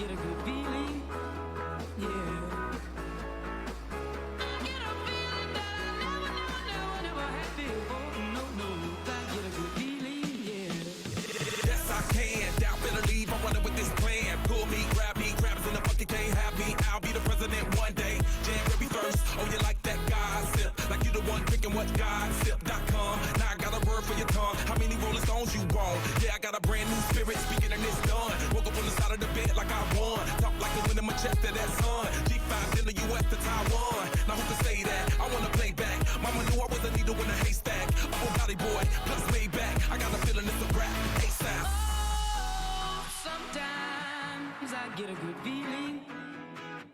get a good feeling, yeah. I get a feeling that I never had before. No, no, I get a good feeling, yeah. Yes, I can. Doubt, better leave. I'm running with this plan. Pull me, grab us in the bucket, can't have me. I'll be the president one day. January 1st. Oh, you like that gossip? Like you the one drinking what gossip.com. Now I got a word for your tongue. How many Rolling Stones you want? Yeah, I got a brand new spirit speaking and it's done. Woke up on the side of the bed like I won. Talk like a win in my chest to that sun. G5 in the US to Taiwan. Now who can say that? I wanna play back. Mama knew I was a needle in a haystack. Oh, body boy, plus Maybach. I got a feeling it's a rap. ASAP. Oh, sometimes I get a good feeling,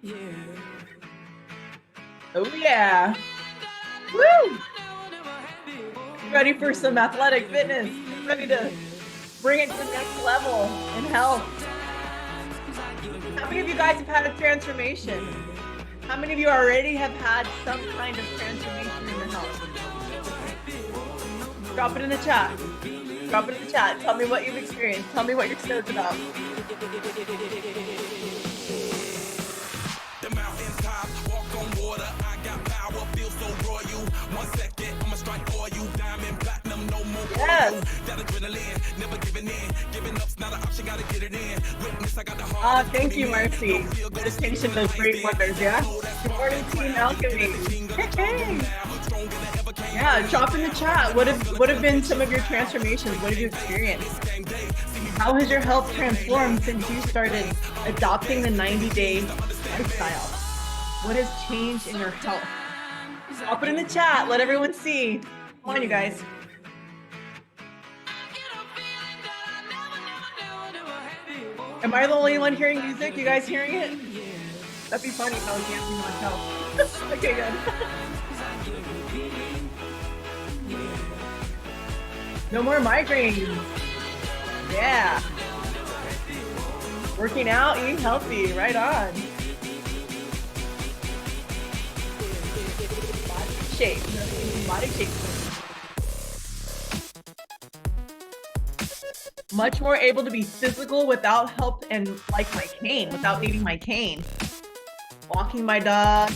yeah. Oh yeah. Woo! Ready for some athletic fitness? Ready to bring it to the next level in health? How many of you guys have had a transformation? How many of you already have had some kind of transformation in your health? Drop it in the chat. Drop it in the chat. Tell me what you've experienced. Tell me what you're stoked about. The mountain top, walk on water. I got power, feel so royal. 1 second, I'ma strike for you. Diamond, platinum, no more. Yes. That adrenaline, never giving in. Giving up's not an option, gotta get it in. Witness, I got the heart. Thank you, Marcy. Meditation does great wonders, yeah? Good morning, Team Alchemy. Hey. Yeah, drop in the chat. What have been some of your transformations? What have you experienced? How has your health transformed since you started adopting the 90-day lifestyle? What has changed in your health? Drop it in the chat. Let everyone see. Come on, you guys. Am I the only one hearing music? You guys hearing it? That'd be funny if I was dancing myself. Okay, good. No more migraines. Yeah. Working out, eating healthy, right on. Body shape. Body shape. Much more able to be physical without help and like my cane, without needing my cane. Walking my dog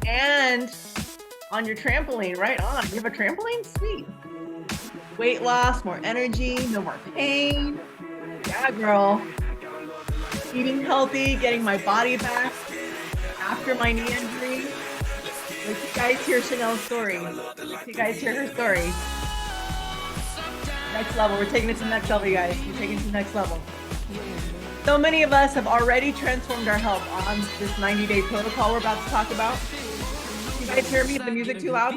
and on your trampoline, right on. You have a trampoline? Sweet. Weight loss, more energy, no more pain. Yeah, girl. Eating healthy, getting my body back after my knee injury. Let you guys hear Chanel's story. Let you guys hear her story. Next level. We're taking it to the next level, you guys. We're taking it to the next level. So many of us have already transformed our health on this 90-day protocol we're about to talk about. You guys hear me? Is the music too loud?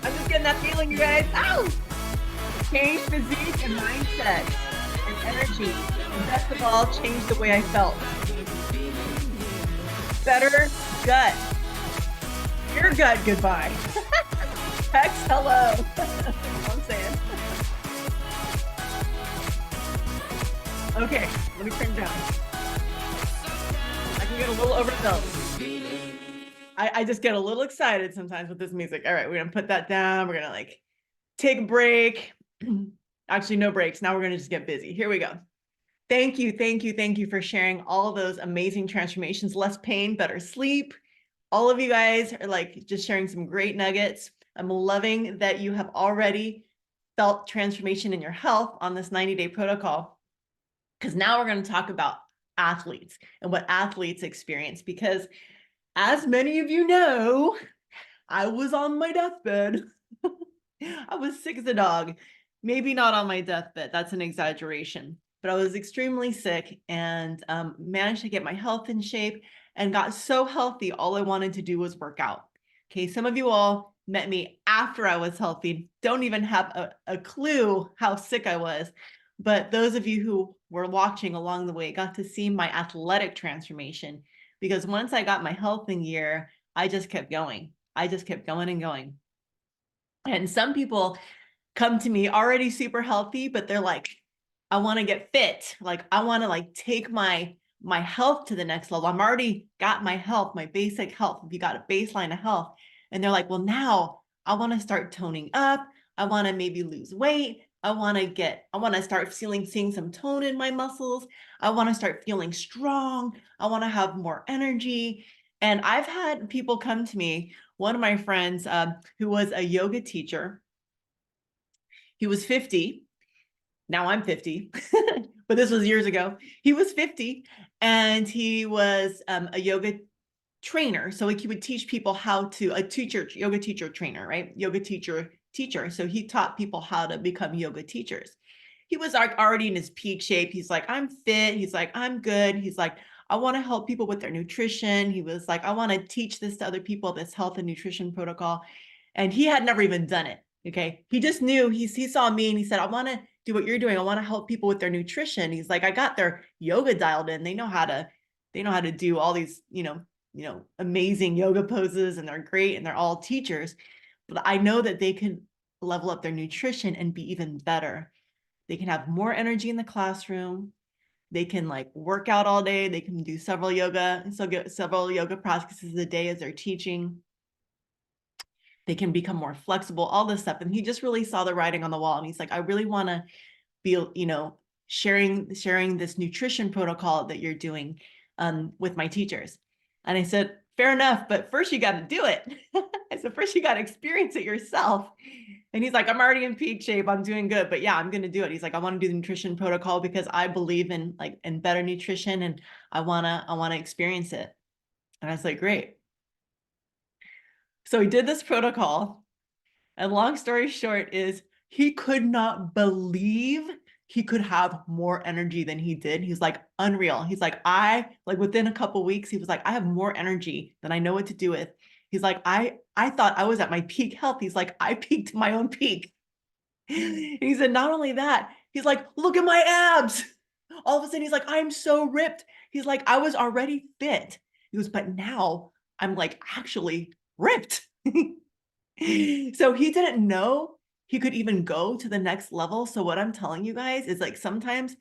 I'm just getting that feeling, you guys. Ow! Change physique and mindset and energy. And best of all, change the way I felt. Better gut. Your gut, goodbye. Hex, hello. That's what I'm saying. Okay, let me turn down. I can get a little overzealous. I just get a little excited sometimes with this music. All right, we're gonna put that down. We're gonna like take a break. Actually, no breaks. Now we're gonna just get busy. Here we go. Thank you for sharing all those amazing transformations. Less pain, better sleep. All of you guys are like just sharing some great nuggets. I'm loving that you have already felt transformation in your health on this 90-day protocol. Because now we're going to talk about athletes and what athletes experience. Because as many of you know, I was on my deathbed. I was sick as a dog. Maybe not on my deathbed. That's an exaggeration. But I was extremely sick and managed to get my health in shape and got so healthy. All I wanted to do was work out. Okay, some of you all met me after I was healthy. Don't even have a clue how sick I was. But those of you who were watching along the way got to see my athletic transformation, because once I got my health in gear, I just kept going. I just kept going and going. And some people come to me already super healthy, but they're like, I want to get fit. Like, I want to like take my health to the next level. I'm already got my health, my basic health. If you got a baseline of health, and they're like, well, now I want to start toning up. I want to maybe lose weight. I want to start seeing some tone in my muscles. I want to start feeling strong. I want to have more energy. And I've had people come to me, one of my friends who was a yoga teacher, he was 50. Now I'm 50, but this was years ago. He was 50 and he was a yoga trainer. So like he would teach people how to, yoga teacher trainer, right? Yoga teacher. So he taught people how to become yoga teachers. He was like already in his peak shape. He's like, I'm fit. He's like, I'm good. He's like, I want to help people with their nutrition. He was like, I want to teach this to other people, this health and nutrition protocol. And he had never even done it. Okay. He just knew, he saw me and he said, I want to do what you're doing. I want to help people with their nutrition. He's like, I got their yoga dialed in. They know how to do all these, amazing yoga poses, and they're great and they're all teachers. But I know that they can level up their nutrition and be even better. They can have more energy in the classroom. They can like work out all day. They can do several yoga practices a day as they're teaching. They can become more flexible, all this stuff. And he just really saw the writing on the wall. And he's like, I really want to be, sharing this nutrition protocol that you're doing with my teachers. And I said, fair enough, but first you got to do it. I said, first you got to experience it yourself. And he's like, I'm already in peak shape. I'm doing good, but yeah, I'm going to do it. He's like, I want to do the nutrition protocol because I believe in better nutrition, and I want to experience it. And I was like, great. So he did this protocol, and long story short is he could not believe he could have more energy than he did. He's like, unreal. He's like, within a couple of weeks, he was like, I have more energy than I know what to do with. He's like, I thought I was at my peak health. He's like, I peaked my own peak. And he said, not only that, he's like, look at my abs. All of a sudden, he's like, I'm so ripped. He's like, I was already fit. He goes, but now I'm like actually ripped. So he didn't know he could even go to the next level. So what I'm telling you guys is like, sometimes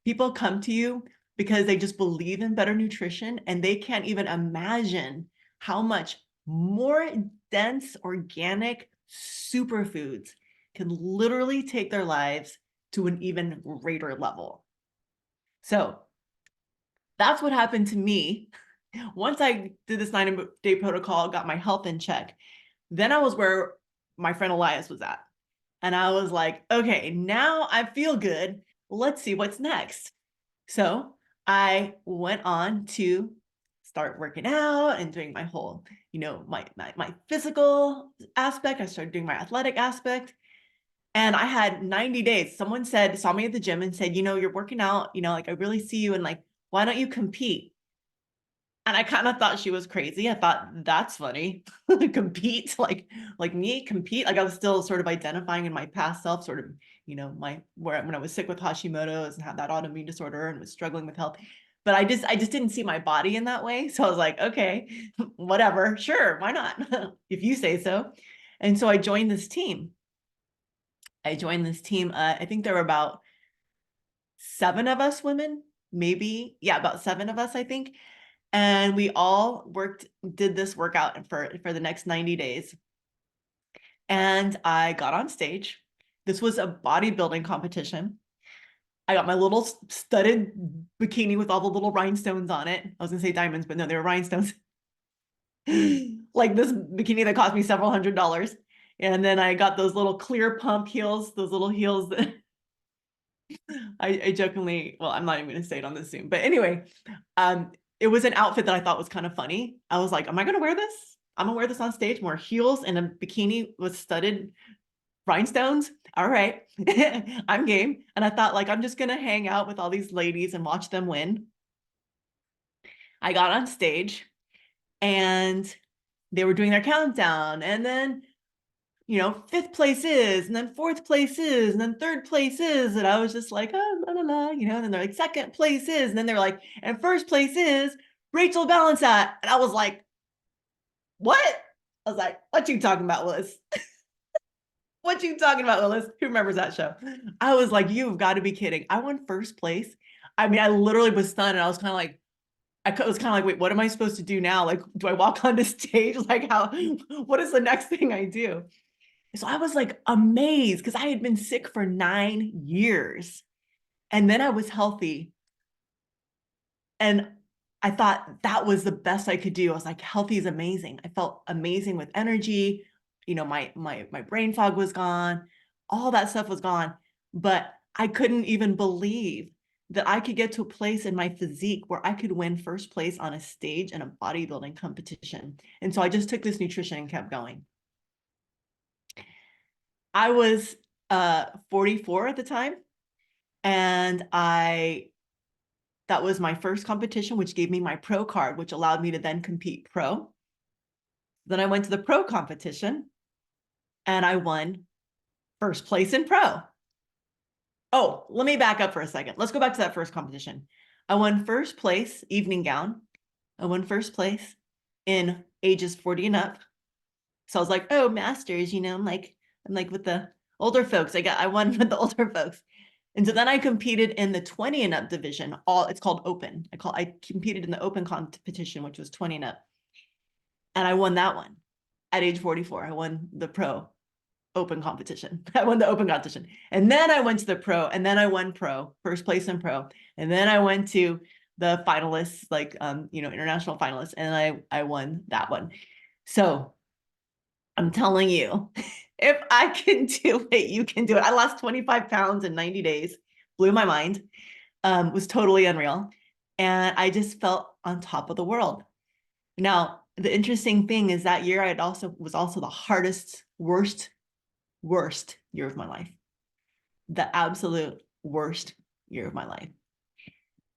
people come to you because they just believe in better nutrition, and they can't even imagine how much more dense organic superfoods can literally take their lives to an even greater level. So that's what happened to me. Once I did this 90-day protocol, got my health in check, then I was where my friend Elias was at. And I was like, okay, now I feel good. Let's see what's next. So I went on to start working out and doing my whole, my physical aspect. I started doing my athletic aspect. And I had 90 days. Someone saw me at the gym and said, you're working out, I really see you, and like, why don't you compete? And I kind of thought she was crazy. I thought, that's funny. Compete, like me compete. Like I was still sort of identifying in my past self, sort of, when I was sick with Hashimoto's and had that autoimmune disorder and was struggling with health. But I just didn't see my body in that way. So I was like, okay, whatever, sure, why not? If you say so. And so I joined this team. I think there were about 7 of us women, maybe. Yeah, about 7 of us, I think. And we all did this workout for the next 90 days. And I got on stage. This was a bodybuilding competition. I got my little studded bikini with all the little rhinestones on it. I was gonna say diamonds, but no, they were rhinestones. Like this bikini that cost me several $100s. And then I got those little clear pump heels, those little heels that I jokingly, well, I'm not even gonna say it on this Zoom, but anyway, it was an outfit that I thought was kind of funny. I was like, am I gonna wear this? I'm gonna wear this on stage, more heels and a bikini with studded rhinestones. All right, I'm game. And I thought, like, I'm just gonna hang out with all these ladies and watch them win. I got on stage and they were doing their countdown, and then 5th place is, and then 4th place is, and then 3rd place is. And I was just like, oh, la, la, la, and then they're like, 2nd place is, and then they're like, and 1st place is Rachel Balancet. And I was like, what? I was like, what you talking about, Willis? What you talking about, Willis? Who remembers that show? I was like, you've got to be kidding. I won 1st place. I mean, I literally was stunned, and I was kind of like, wait, what am I supposed to do now? Like, do I walk onto stage? Like, what is the next thing I do? So I was like amazed because I had been sick for 9 years. And then I was healthy. And I thought that was the best I could do. I was like, healthy is amazing. I felt amazing with energy. You know, my brain fog was gone. All that stuff was gone. But I couldn't even believe that I could get to a place in my physique where I could win first place on a stage in a bodybuilding competition. And so I just took this nutrition and kept going. I was 44 at the time, and that was my first competition, which gave me my pro card, which allowed me to then compete pro. Then I went to the pro competition and I won first place in pro. Oh, let me back up for a second. Let's go back to that first competition. I won first place, evening gown. I won first place in ages 40 and up. So I was like, oh, masters, you know, I'm like with the older folks. I won with the older folks. And so then I competed in the 20 and up division. It's called open. I competed in the open competition, which was 20 and up. And I won that one at age 44. I won the pro open competition. I won the open competition. And then I went to the pro, and then I won pro, first place in pro. And then I went to the finalists, like international finalists, and I won that one. So I'm telling you, if I can do it, you can do it. I lost 25 pounds in 90 days, blew my mind, was totally unreal. And I just felt on top of the world. Now, the interesting thing is that year was also the hardest, worst year of my life. The absolute worst year of my life.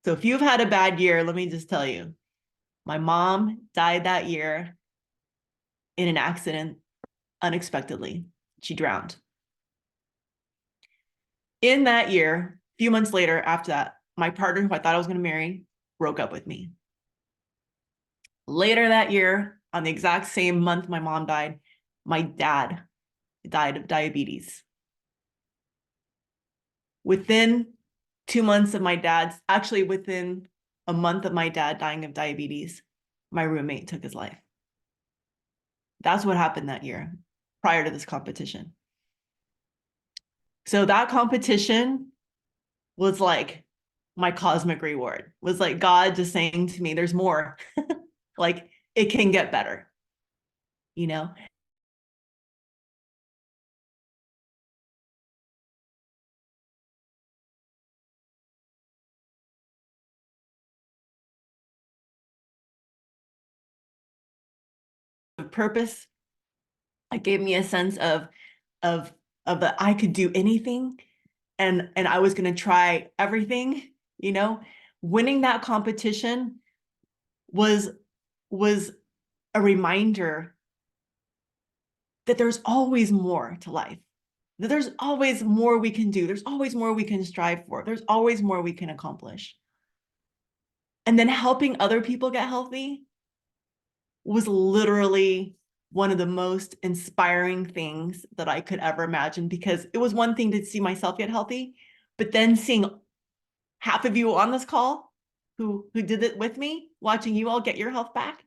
So if you've had a bad year, let me just tell you, my mom died that year in an accident unexpectedly. She drowned. In that year, a few months later after that, my partner, who I thought I was going to marry, broke up with me. Later that year, on the exact same month my mom died, my dad died of diabetes. Within 2 months of within a month of my dad dying of diabetes, my roommate took his life. That's what happened that year, prior to this competition. So that competition was like my cosmic reward, was like God just saying to me, there's more. Like, it can get better, you know? The purpose, it gave me a sense of that I could do anything, and I was going to try everything, you know? Winning that competition was a reminder that there's always more to life, that there's always more we can do. There's always more we can strive for. There's always more we can accomplish. And then helping other people get healthy was literally one of the most inspiring things that I could ever imagine, because it was one thing to see myself get healthy, but then seeing half of you on this call who did it with me, watching you all get your health back,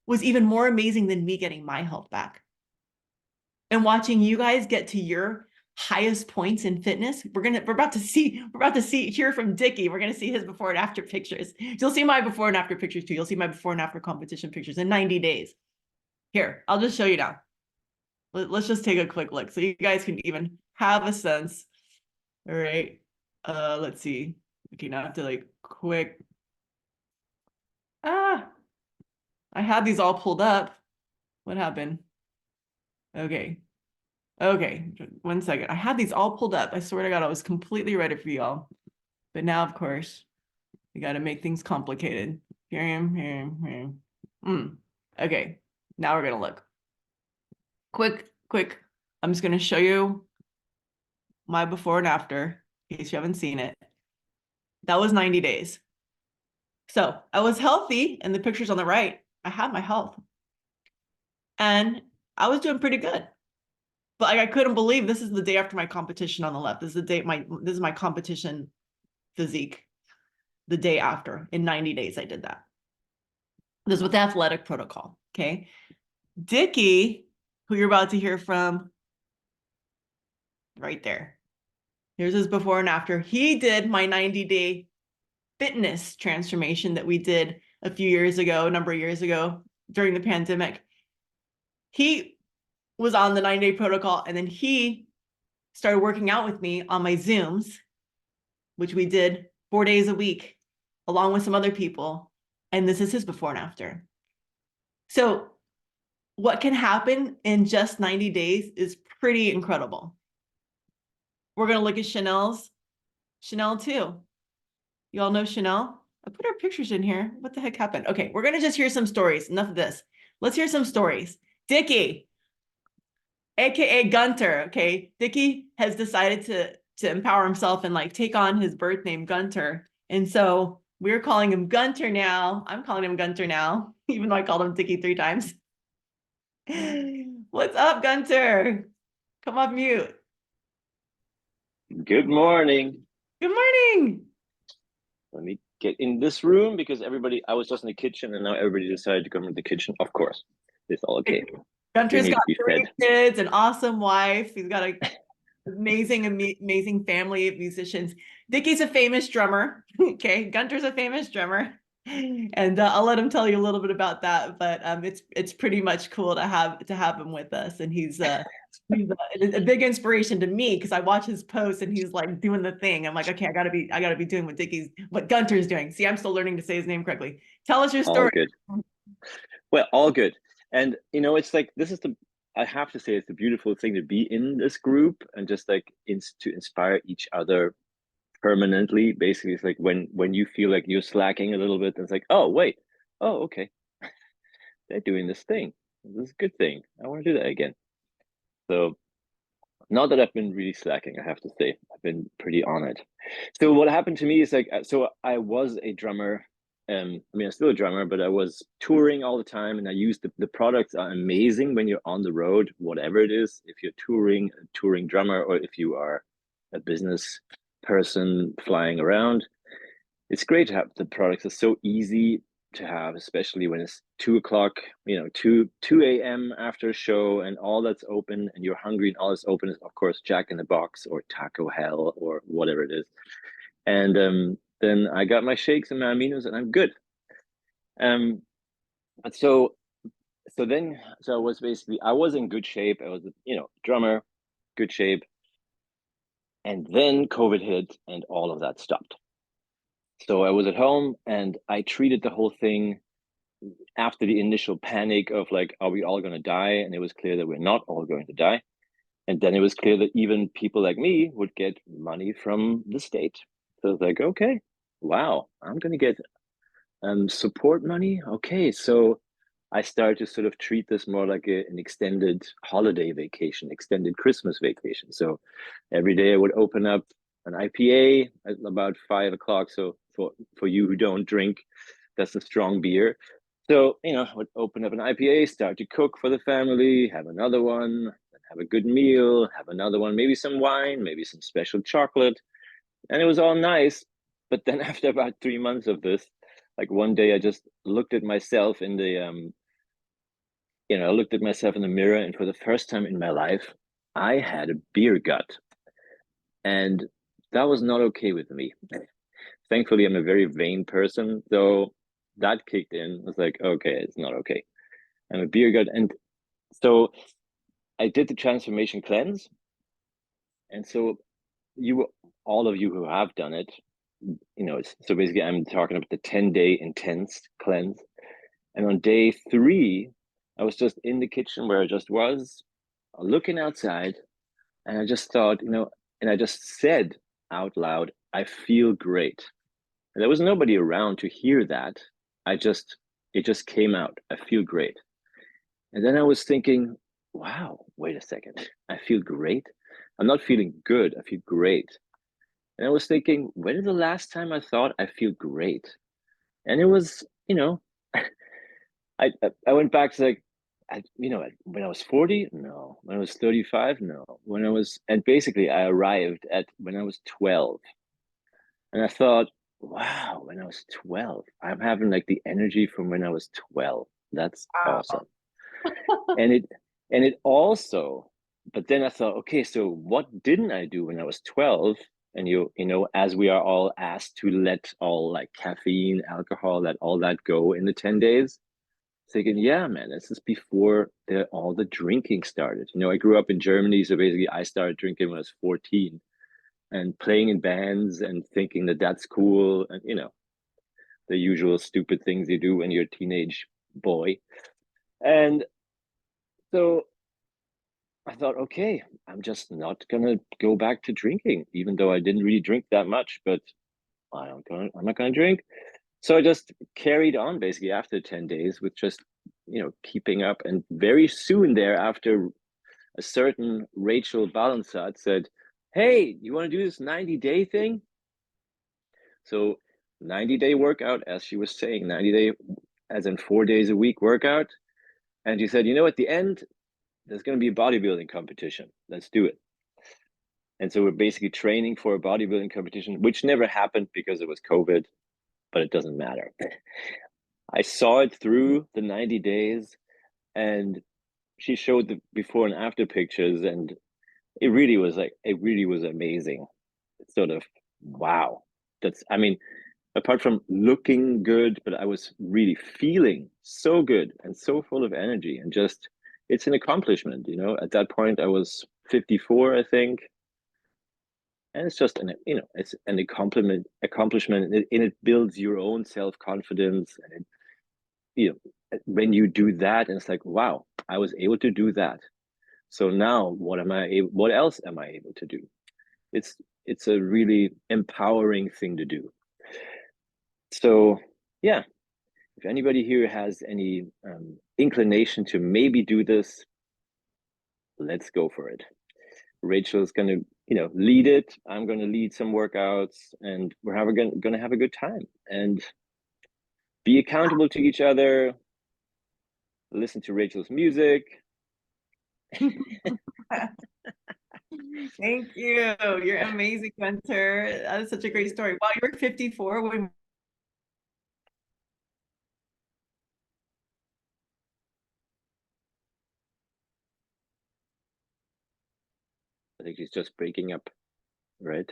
was even more amazing than me getting my health back. And watching you guys get to your highest points in fitness, we're about to hear from Dickie. We're going to see his before and after pictures. You'll see my before and after pictures too. You'll see my before and after competition pictures in 90 days. Here, I'll just show you now. Let's just take a quick look so you guys can even have a sense. All right. Let's see. Okay, now I have to like quick. I had these all pulled up. What happened? Okay. 1 second. I had these all pulled up. I swear to God, I was completely ready for y'all. But now, of course, we got to make things complicated. Here. Okay. Now we're going to look. Quick. I'm just going to show you my before and after, in case you haven't seen it. That was 90 days. So I was healthy, and the pictures on the right, I had my health. And I was doing pretty good. But like, I couldn't believe this is the day after my competition on the left. This is my competition physique. The day after, in 90 days, I did that. This is with the athletic protocol. Okay. Dickie, who you're about to hear from, right there. Here's his before and after. He did my 90-day fitness transformation that we did a number of years ago during the pandemic. He was on the 90-day protocol, and then he started working out with me on my Zooms, which we did 4 days a week, along with some other people. And this is his before and after. So what can happen in just 90 days is pretty incredible. We're going to look at Chanel too. You all know Chanel? I put our pictures in here. What the heck happened? Okay, we're going to just hear some stories. Enough of this. Let's hear some stories. Dickie, aka Gunter. Okay, Dickie has decided to empower himself and like take on his birth name Gunter, and so we're calling him Gunter now. I'm calling him Gunter now, even though I called him Dickie 3 times. What's up, Gunter? Come off mute. Good morning. Good morning. Let me get in this room because I was just in the kitchen and now everybody decided to come into the kitchen. Of course, it's all okay. Gunter's got 3 kids, an awesome wife. He's got an amazing family of musicians. Dickie's a famous drummer. Okay, Gunter's a famous drummer, and I'll let him tell you a little bit about that. But it's pretty much cool to have him with us, and he's a big inspiration to me because I watch his posts and he's like doing the thing. I'm like, okay, I gotta be doing what Gunter's doing. See, I'm still learning to say his name correctly. Tell us your story. All good. Well, all good. And it's like I have to say it's a beautiful thing to be in this group and just like to inspire each other permanently. Basically, it's like when you feel like you're slacking a little bit, it's like, oh wait, oh okay, they're doing this thing. This is a good thing. I want to do that again. So not that I've been really slacking, I have to say. I've been pretty on it. So what happened to me is like, so I was a drummer. I mean, I'm still a drummer, but I was touring all the time, and I used the products are amazing when you're on the road, whatever it is. If you're a touring drummer, or if you are a business person flying around, it's great to have the products. Are so easy to have, especially when it's 2 o'clock, 2 a.m. after a show, and all that's open, and you're hungry, and all that's open is, of course, Jack in the Box or Taco Hell or whatever it is. And then I got my shakes and my aminos, and I'm good. So I was in good shape. I was, drummer, good shape. And then COVID hit and all of that stopped. So I was at home and I treated the whole thing after the initial panic of like, are we all going to die? And it was clear that we're not all going to die. And then it was clear that even people like me would get money from the state. So it's like, okay, wow, I'm going to get support money. Okay, so I started to sort of treat this more like an extended holiday vacation, extended Christmas vacation. So every day I would open up an IPA at about 5 o'clock. So for you who don't drink, that's a strong beer. So, I would open up an IPA, start to cook for the family, have another one, have a good meal, have another one, maybe some wine, maybe some special chocolate. And it was all nice. But then after about 3 months of this, like one day I just looked at myself in the, I looked at myself in the mirror, and for the first time in my life, I had a beer gut. And that was not okay with me. Thankfully, I'm a very vain person, so that kicked in. I was like, okay, it's not okay. I'm a beer gut. And so I did the transformation cleanse. And so all of you who have done it, so basically I'm talking about the 10-day intense cleanse. And on day 3, I was just in the kitchen where I just was, looking outside, and I just thought, and I just said out loud, I feel great. And there was nobody around to hear that. It just came out. I feel great. And then I was thinking, wow, wait a second. I feel great. I'm not feeling good. I feel great. And I was thinking, when is the last time I thought I feel great? And it was, I went back to like, when I was 40, no. When I was 35, no. And basically I arrived at when I was 12. And I thought, wow, when I was 12, I'm having like the energy from when I was 12. That's awesome. And it also but then I thought, okay, so what didn't I do when I was 12? And as we are all asked to let all like caffeine, alcohol, let all that go in the 10 days, thinking, yeah, man, this is before all the drinking started. I grew up in Germany, so basically I started drinking when I was 14 and playing in bands and thinking that that's cool, and the usual stupid things you do when you're a teenage boy. And so I thought, okay, I'm just not gonna go back to drinking, even though I didn't really drink that much, but I'm not gonna drink. So I just carried on basically after 10 days with just, keeping up. And very soon thereafter, a certain Rachel Balensat said, hey, you want to do this 90-day thing? So 90-day workout, as she was saying, 90-day, as in 4 days a week workout. And she said, at the end, there's going to be a bodybuilding competition. Let's do it. And so we're basically training for a bodybuilding competition, which never happened because it was COVID, but it doesn't matter. I saw it through the 90 days, and she showed the before and after pictures, and it really was amazing. It's sort of, wow. Apart from looking good, but I was really feeling so good and so full of energy, and just, it's an accomplishment. At that point I was 54, I think. And it's just it's an accomplishment, and it builds your own self-confidence. And when you do that, and it's like, wow, I was able to do that. So now what else am I able to do? It's a really empowering thing to do. So yeah, if anybody here has any inclination to maybe do this, let's go for it. Rachel's going to lead it. I'm going to lead some workouts, and we're going to have a good time and be accountable to each other. Listen to Rachel's music. Thank you. You're amazing, Gunter. That is such a great story. Wow, you were 54 when I think he's just breaking up, right?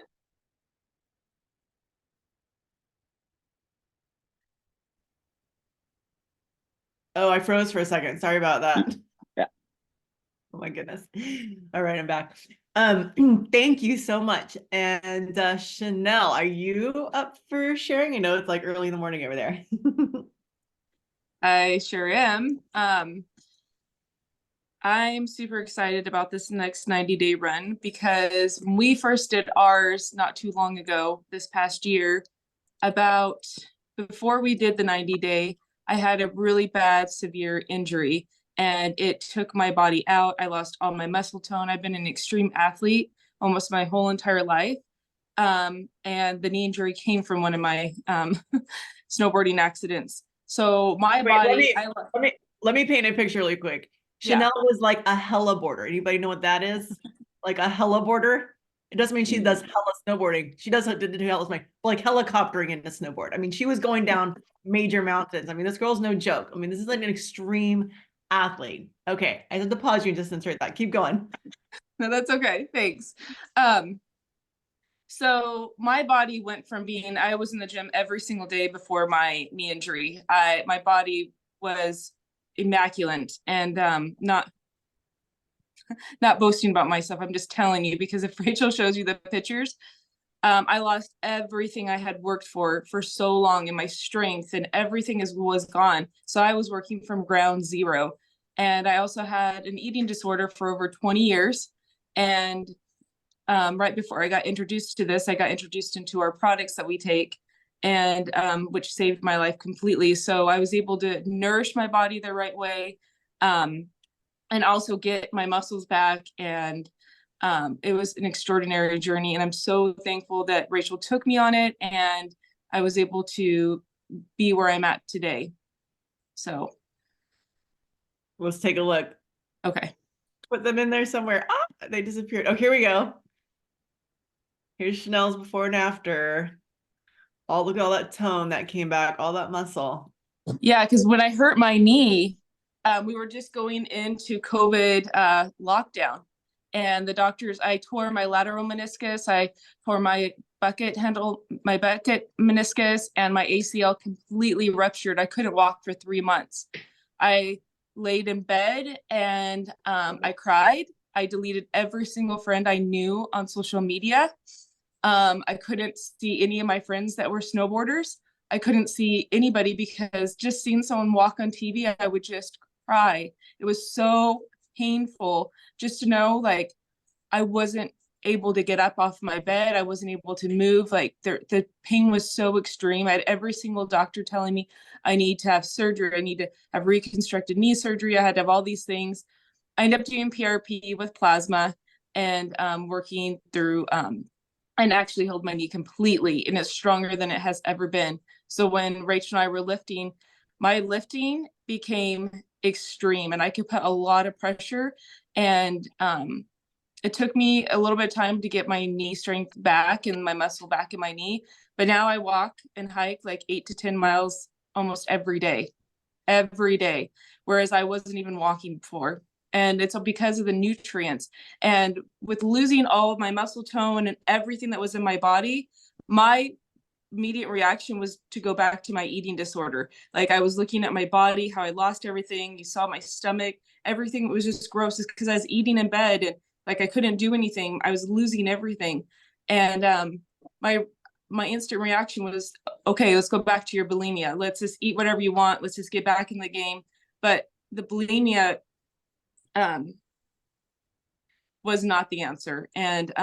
Oh, I froze for a second. Sorry about that. Yeah. Oh my goodness. All right, I'm back. Thank you so much. And Chanel, are you up for sharing? I know it's like early in the morning over there. I sure am. I'm super excited about this next 90-day run, because when we first did ours not too long ago, this past year, before we did the 90-day, I had a really bad, severe injury, and it took my body out. I lost all my muscle tone. I've been an extreme athlete almost my whole entire life. And the knee injury came from one of my snowboarding accidents. So my body. Let me paint a picture really quick. Chanel was like a heliboarder. Anybody know what that is? Like a heliboarder? It doesn't mean she does hella snowboarding. She does like helicoptering into snowboard. I mean, she was going down major mountains. I mean, this girl's no joke. I mean, this is like an extreme athlete. Okay, I had to pause you and just insert that. Keep going. No, that's okay. Thanks. So my body went from I was in the gym every single day before my knee injury. My body was immaculate, and not boasting about myself. I'm just telling you, because if Rachel shows you the pictures, I lost everything I had worked for so long, and my strength and everything was gone. So I was working from ground zero. And I also had an eating disorder for over 20 years. And right before I got introduced to this, I got introduced into our products that we take, and which saved my life completely. So I was able to nourish my body the right way, and also get my muscles back. And it was an extraordinary journey. And I'm so thankful that Rachel took me on it, and I was able to be where I'm at today. So let's take a look. Okay. Put them in there somewhere. Ah, they disappeared. Oh, here we go. Here's Chanel's before and after. Oh, look at all that tone that came back, all that muscle. Yeah, because when I hurt my knee, we were just going into COVID lockdown. and the doctors, I tore my lateral meniscus, I tore my bucket meniscus, and my ACL completely ruptured. I couldn't walk for 3 months. I laid in bed and I cried. I deleted every single friend I knew on social media. I couldn't see any of my friends that were snowboarders. I couldn't see anybody because just seeing someone walk on TV, I would just cry. It was so painful just to know, like, I wasn't able to get up off my bed. I wasn't able to move. Like, the pain was so extreme. I had every single doctor telling me I need to have surgery. I need to have reconstructed knee surgery. I had to have all these things. I ended up doing PRP with plasma and working through and actually healed my knee completely, and it's stronger than it has ever been. So when Rachel and I were lifting, my lifting became extreme and I could put a lot of pressure, and it took me a little bit of time to get my knee strength back and my muscle back in my knee. But now I walk and hike like 8 to 10 miles almost every day, whereas I wasn't even walking before. And it's because of the nutrients. And with losing all of my muscle tone and everything that was in my body, my immediate reaction was to go back to my eating disorder. Like, I was looking at my body, how I lost everything. You saw my stomach, everything was just gross, just because I was eating in bed and like I couldn't do anything. I was losing everything. And my instant reaction was, okay, let's go back to your bulimia. Let's just eat whatever you want. Let's just get back in the game. But the bulimia was not the answer. And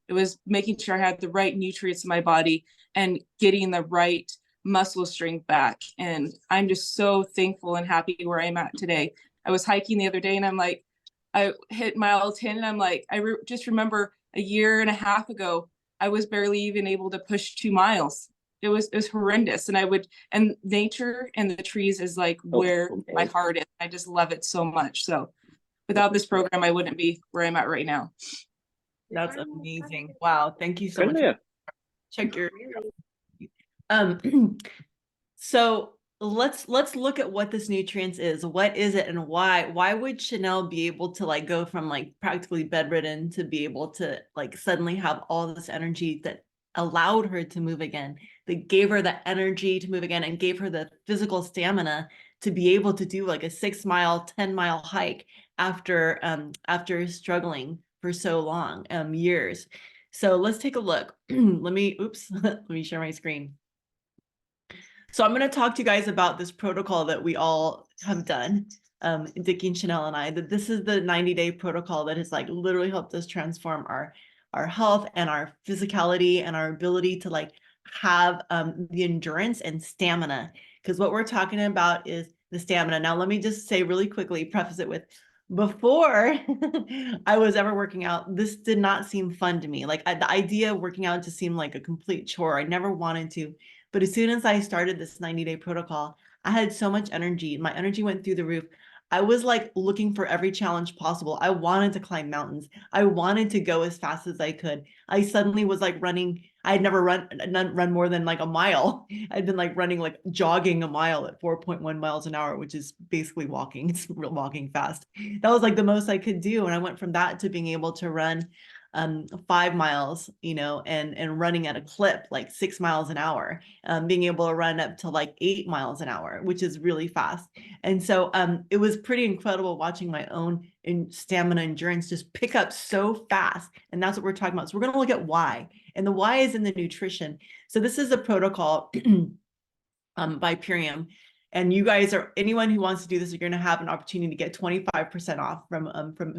it was making sure I had the right nutrients in my body and getting the right muscle strength back. And I'm just so thankful and happy where I'm at today. I was hiking the other day and I'm like, I hit mile 10 and I'm like, just remember a year and a half ago, I was barely even able to push 2 miles. It was horrendous. And nature and the trees is like where my heart is. I just love it so much. So without this program, I wouldn't be where I'm at right now. That's amazing. Wow. Thank you so much. Yeah. Check your so let's look at what this nutrients is. What is it and why would Chanel be able to like go from like practically bedridden to be able to like suddenly have all this energy that allowed her to move again, that gave her the energy to move again and gave her the physical stamina to be able to do like a 6 mile, 10 mile hike after struggling for so long, years. So let's take a look. let me share my screen. So I'm going to talk to you guys about this protocol that we all have done, Dickie and Chanel and I, that this is the 90-day protocol that has like literally helped us transform our health and our physicality and our ability to like have the endurance and stamina. Because what we're talking about is the stamina. Now, let me just say really quickly, preface it with, before I was ever working out, this did not seem fun to me. Like the idea of working out just seemed like a complete chore. I never wanted to. But as soon as I started this 90-day protocol, I had so much energy. My energy went through the roof. I was like looking for every challenge possible. I wanted to climb mountains. I wanted to go as fast as I could. I suddenly was like running. I had never run more than like a mile. I'd been like running, like jogging a mile at 4.1 miles an hour, which is basically walking. It's real walking fast. That was like the most I could do. And I went from that to being able to run 5 miles, and running at a clip, like 6 miles an hour, being able to run up to like 8 miles an hour, which is really fast. And so it was pretty incredible watching my own stamina endurance just pick up so fast. And that's what we're talking about. So we're going to look at why, and the why is in the nutrition. So this is a protocol by Purium. And you guys anyone who wants to do this, you're going to have an opportunity to get 25% off from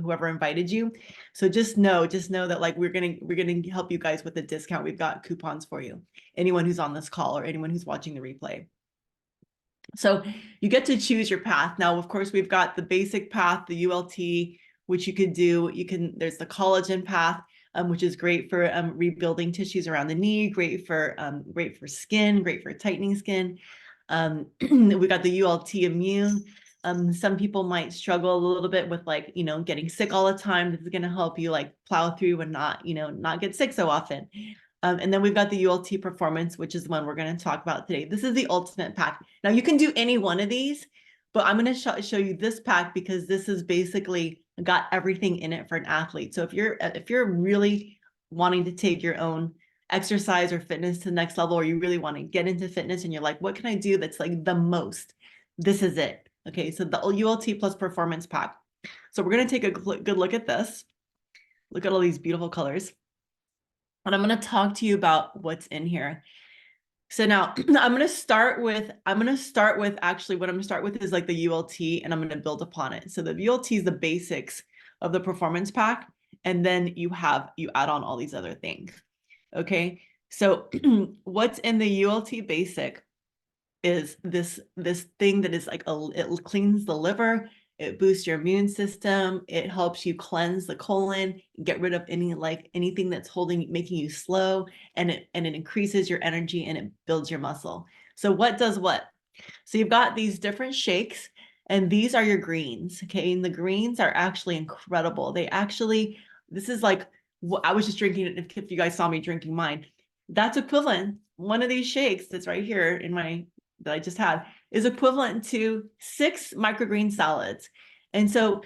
whoever invited you. So just know that like we're going to help you guys with the discount. We've got coupons for you. Anyone who's on this call or anyone who's watching the replay. So you get to choose your path. Now, of course, we've got the basic path, the ULT, which you could do. There's the collagen path, which is great for rebuilding tissues around the knee, great for skin, great for tightening skin. We got the ULT immune. Some people might struggle a little bit with like, getting sick all the time. This is going to help you like plow through and not get sick so often. And then we've got the ULT performance, which is the one we're going to talk about today. This is the ultimate pack. Now you can do any one of these, but I'm going to show you this pack because this is basically got everything in it for an athlete. So if you're really wanting to take your own exercise or fitness to the next level, or you really want to get into fitness and you're like, what can I do that's like the most? This is it. Okay, so the ULT Plus Performance Pack. So we're going to take a good look at this. Look at all these beautiful colors. And I'm going to talk to you about what's in here. So now I'm going to start with actually what I'm going to start with is like the ULT, and I'm going to build upon it. So the ULT is the basics of the performance pack. And then you add on all these other things. Okay. So what's in the ULT basic is this thing that is like it cleans the liver, it boosts your immune system, it helps you cleanse the colon, get rid of anything that's making you slow, and it increases your energy and it builds your muscle. So what does what? So you've got these different shakes, and these are your greens. Okay, and the greens are actually incredible. This is like, I was just drinking it. If you guys saw me drinking mine, that's equivalent. One of these shakes that's right here that I just had is equivalent to 6 microgreen salads. And so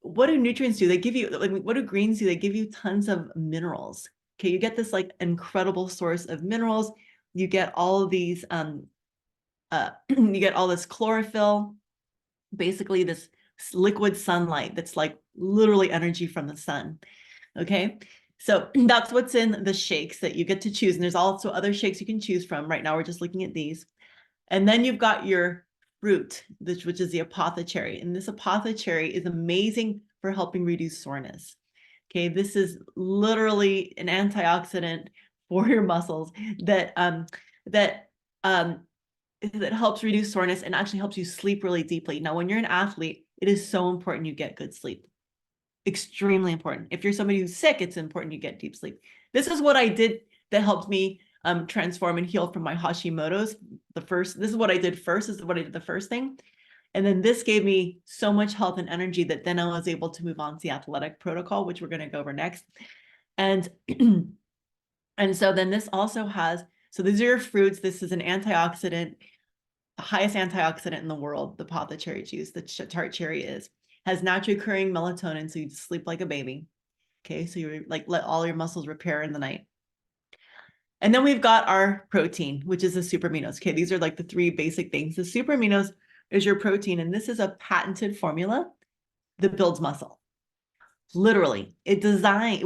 what do nutrients do? They give you, what do greens do? They give you tons of minerals. Okay, you get this like incredible source of minerals. You get all of these, you get all this chlorophyll, basically this liquid sunlight that's like literally energy from the sun. Okay, so that's what's in the shakes that you get to choose. And there's also other shakes you can choose from. Right now, we're just looking at these. And then you've got your fruit, which is the apothecary. And this apothecary is amazing for helping reduce soreness. Okay, this is literally an antioxidant for your muscles that helps reduce soreness and actually helps you sleep really deeply. Now, when you're an athlete, it is so important you get good sleep. Extremely important. If you're somebody who's sick, it's important you get deep sleep. This is what I did that helped me transform and heal from my Hashimoto's. This is what I did first. This is what I did the first thing. And then this gave me so much health and energy that then I was able to move on to the athletic protocol, which we're going to go over next. And, and so then this also has, so these are your fruits. This is an antioxidant, the highest antioxidant in the world, the apothecary juice, the tart cherry has naturally occurring melatonin. So you sleep like a baby. Okay. So you like let all your muscles repair in the night. And then we've got our protein, which is the super aminos. Okay, these are like the 3 basic things. The super aminos is your protein, and this is a patented formula that builds muscle. Literally, it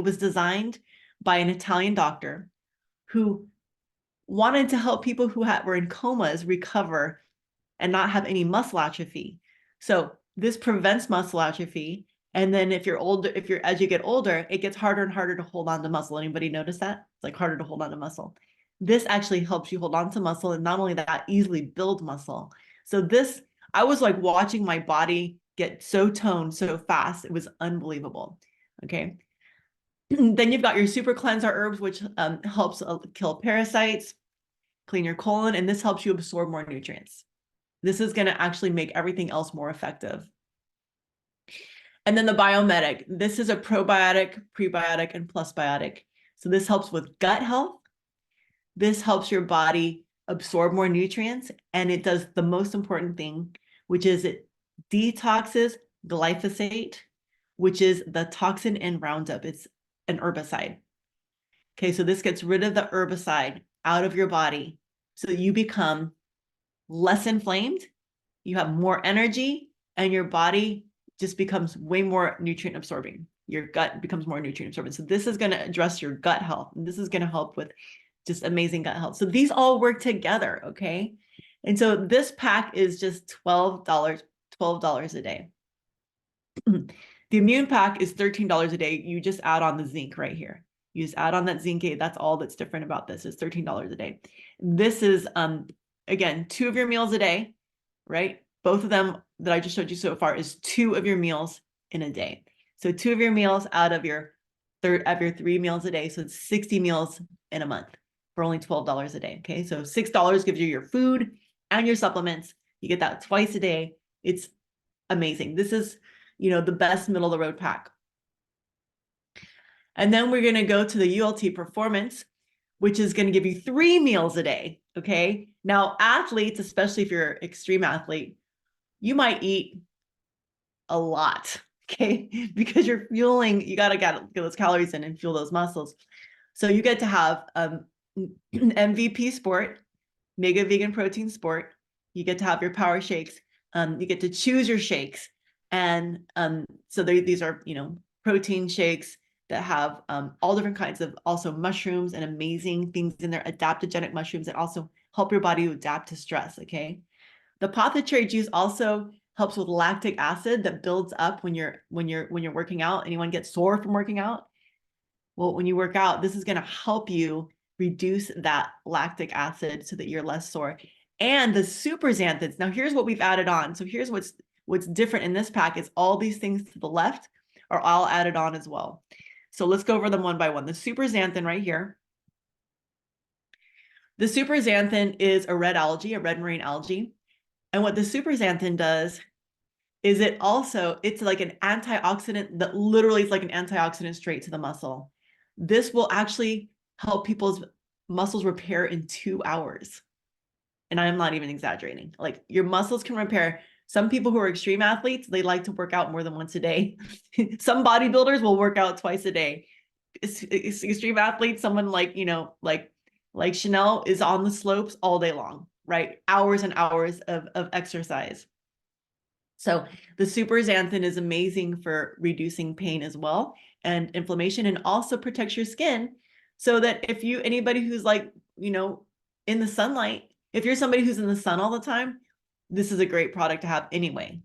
was designed by an Italian doctor who wanted to help people who were in comas recover and not have any muscle atrophy. So this prevents muscle atrophy. And then as you get older, it gets harder and harder to hold on to muscle. Anybody notice that? It's like harder to hold on to muscle. This actually helps you hold on to muscle, and not only that, easily build muscle. So I was like watching my body get so toned so fast. It was unbelievable. Okay. Then you've got your super cleanser herbs, which helps kill parasites, clean your colon, and this helps you absorb more nutrients. This is going to actually make everything else more effective. And then the Biomedic. This is a probiotic, prebiotic, and plus biotic. So this helps with gut health. This helps your body absorb more nutrients. And it does the most important thing, which is it detoxes glyphosate, which is the toxin in Roundup. It's an herbicide. Okay, so this gets rid of the herbicide out of your body. So you become less inflamed, you have more energy, and your body just becomes way more nutrient absorbing. Your gut becomes more nutrient absorbing. So this is going to address your gut health. And this is going to help with just amazing gut health. So these all work together. Okay. And so this pack is just $12 a day. The immune pack is $13 a day. You just add on the zinc right here. You just add on that zinc. That's all that's different about this is $13 a day. This is, again, 2 of your meals a day, right? Both of them that I just showed you so far is 2 of your meals in a day. So 2 of your meals out of your 3 meals a day. So it's 60 meals in a month for only $12 a day. Okay. So $6 gives you your food and your supplements. You get that twice a day. It's amazing. This is, the best middle of the road pack. And then we're going to go to the ULT Performance, which is going to give you 3 meals a day. Okay. Now, athletes, especially if you're an extreme athlete, you might eat a lot. okay? Because you're fueling, you gotta get those calories in and fuel those muscles. So you get to have MVP Sport, Mega Vegan Protein Sport. You get to have your power shakes. You get to choose your shakes. And so these are, you know, protein shakes that have all different kinds of also mushrooms and amazing things in there, adaptogenic mushrooms that also help your body to adapt to stress, okay? The apothecary juice also helps with lactic acid that builds up when you're working out. Anyone get sore from working out? Well, when you work out, this is going to help you reduce that lactic acid so that you're less sore. And the super xanthids. Now, here's what we've added on. So here's what's different in this pack is all these things to the left are all added on as well. So let's go over them one by one. The super xanthan right here. The super xanthan is a red algae, a red marine algae. And what the super xanthan does is it's like an antioxidant that literally is like an antioxidant straight to the muscle. This will actually help people's muscles repair in 2 hours. And I'm not even exaggerating. Like your muscles can repair. Some people who are extreme athletes, they like to work out more than once a day. Some bodybuilders will work out twice a day. Extreme athletes, someone like, you know, like Chanel is on the slopes all day long, right? Hours and hours of exercise. So the super xanthan is amazing for reducing pain as well and inflammation, and also protects your skin so that if anybody who's like, you know, in the sunlight, if you're somebody who's in the sun all the time, this is a great product to have anyway.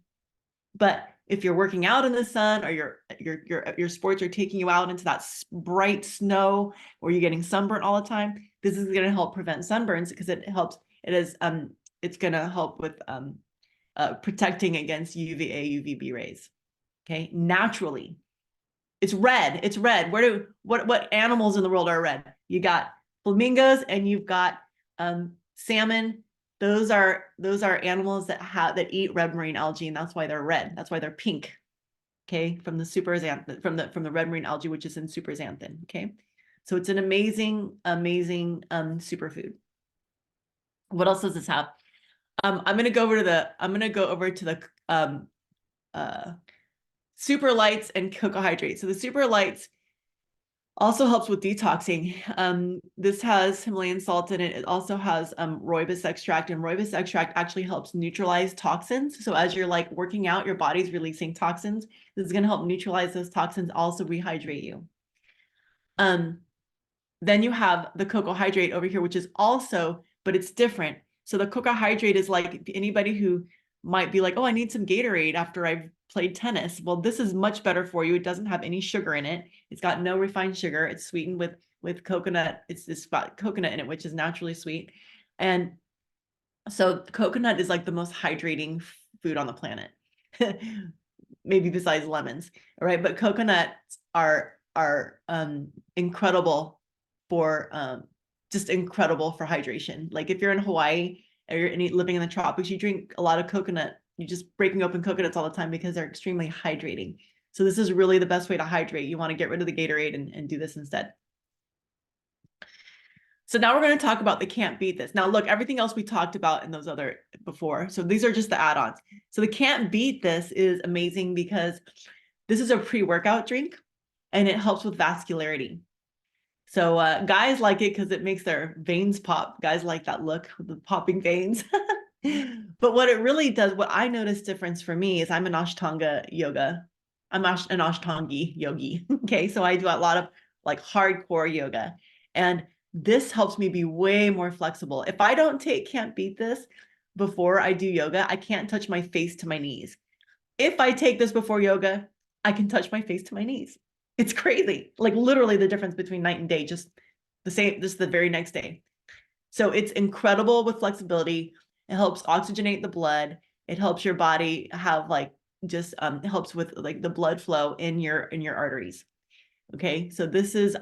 But if you're working out in the sun or your sports are taking you out into that bright snow or you're getting sunburnt all the time, this is going to help prevent sunburns because it's going to help with protecting against UVA, UVB rays. Okay, naturally. It's red. It's red. What animals in the world are red? You got flamingos and you've got salmon. Those are animals that eat red marine algae, and that's why they're red. That's why they're pink. Okay, from the super xanthan, from the red marine algae, which is in super xanthan. Okay, so it's an amazing superfood. What else does this have? I'm gonna go over to the super lights and cocoa hydrate. So the super lights also helps with detoxing. This has Himalayan salt in it. It also has rooibos extract, and rooibos extract actually helps neutralize toxins. So as you're like working out, your body's releasing toxins. This is going to help neutralize those toxins, also rehydrate you. Then you have the cocoa hydrate over here, which is also, but it's different. So the cocoa hydrate is like anybody who might be like, oh, I need some Gatorade after I've played tennis. Well, this is much better for you. It doesn't have any sugar in it. It's got no refined sugar. It's sweetened with coconut. It's got coconut in it, which is naturally sweet. And so coconut is like the most hydrating food on the planet, maybe besides lemons. All right. But coconuts are incredible for just incredible for hydration. Like if you're in Hawaii or you're living in the tropics, you drink a lot of coconut. You're just breaking open coconuts all the time because they're extremely hydrating. So this is really the best way to hydrate. You want to get rid of the Gatorade and do this instead. So now we're going to talk about the can't beat this. Now look, everything else we talked about in those other before. So these are just the add-ons. So the can't beat this is amazing because this is a pre-workout drink and it helps with vascularity. So guys like it because it makes their veins pop. Guys like that look with the popping veins. But what it really does, what I notice difference for me is I'm an Ashtanga yoga. I'm an Ashtangi yogi. Okay, so I do a lot of like hardcore yoga. And this helps me be way more flexible. If I can't beat this before I do yoga, I can't touch my face to my knees. If I take this before yoga, I can touch my face to my knees. It's crazy. Like literally the difference between night and day, just the very next day. So it's incredible with flexibility. It helps oxygenate the blood. It helps your body have like just it helps with like the blood flow in your arteries. Okay, so this is